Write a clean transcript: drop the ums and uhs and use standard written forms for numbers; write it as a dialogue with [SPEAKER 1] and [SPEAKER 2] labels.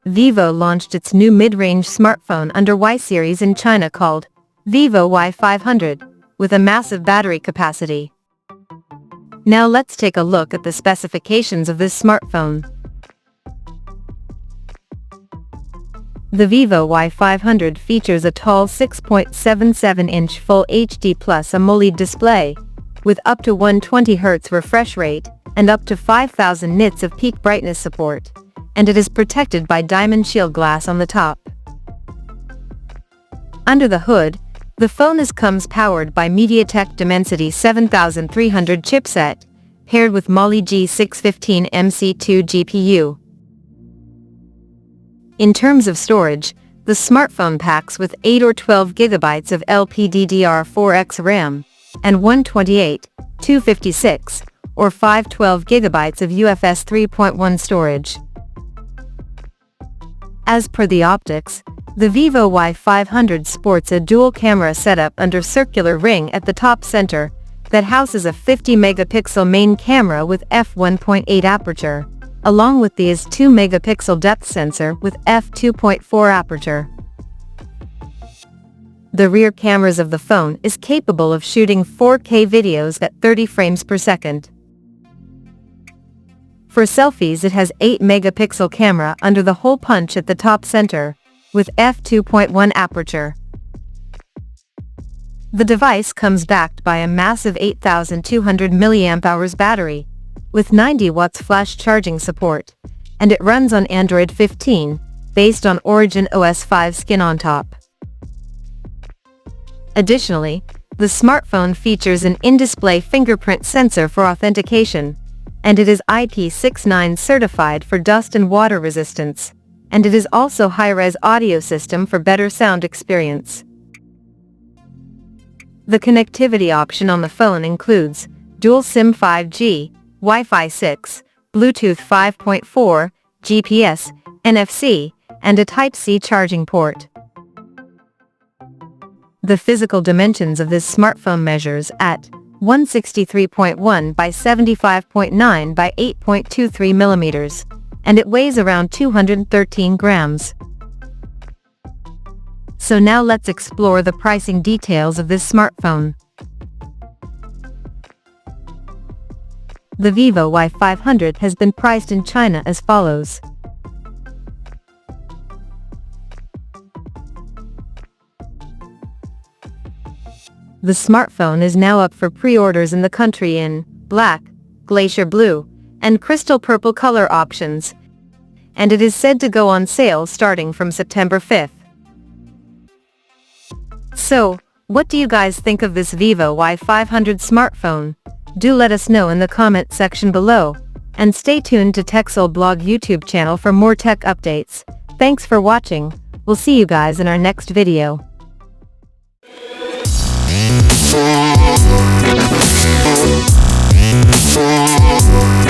[SPEAKER 1] Vivo launched its new mid-range smartphone under Y series in China called Vivo Y500, with a massive battery capacity. Now let's take a look at the specifications of this smartphone. The Vivo Y500 features a tall 6.77-inch Full HD Plus AMOLED display, with up to 120 Hz refresh rate and up to 5000 nits of peak brightness support, and it is protected by diamond shield glass on the top. Under the hood, the phone comes powered by MediaTek Dimensity 7300 chipset, paired with Mali G615 MC2 GPU. In terms of storage, the smartphone packs with 8 or 12 GB of LPDDR4X RAM, and 128, 256, or 512 GB of UFS 3.1 storage. As per the optics, the Vivo Y500 sports a dual-camera setup under circular ring at the top center that houses a 50-megapixel main camera with f1.8 aperture, along with the 2-megapixel depth sensor with f2.4 aperture. The rear cameras of the phone is capable of shooting 4K videos at 30 frames per second. For selfies, it has 8-megapixel camera under the hole punch at the top center, with f2.1 aperture. The device comes backed by a massive 8200 mAh battery, with 90 watts flash charging support, and it runs on Android 15, based on Origin OS 5 skin on top. Additionally, the smartphone features an in-display fingerprint sensor for authentication, and it is IP69 certified for dust and water resistance, and it is also high-res audio system for better sound experience. The connectivity option on the phone includes dual SIM 5G, Wi-Fi 6, Bluetooth 5.4, GPS, NFC, and a Type-C charging port. The physical dimensions of this smartphone measures at 163.1 by 75.9 by 8.23 millimeters, and it weighs around 213 grams. So now let's explore the pricing details of this smartphone. The Vivo Y500 has been priced in China as follows. The smartphone is now up for pre-orders in the country in black, glacier blue, and crystal purple color options, and it is said to go on sale starting from September 5th. So, what do you guys think of this Vivo Y500 smartphone? Do let us know in the comment section below, and stay tuned to TechSole Blog YouTube channel for more tech updates. Thanks for watching. We'll see you guys in our next video.
[SPEAKER 2] Oh,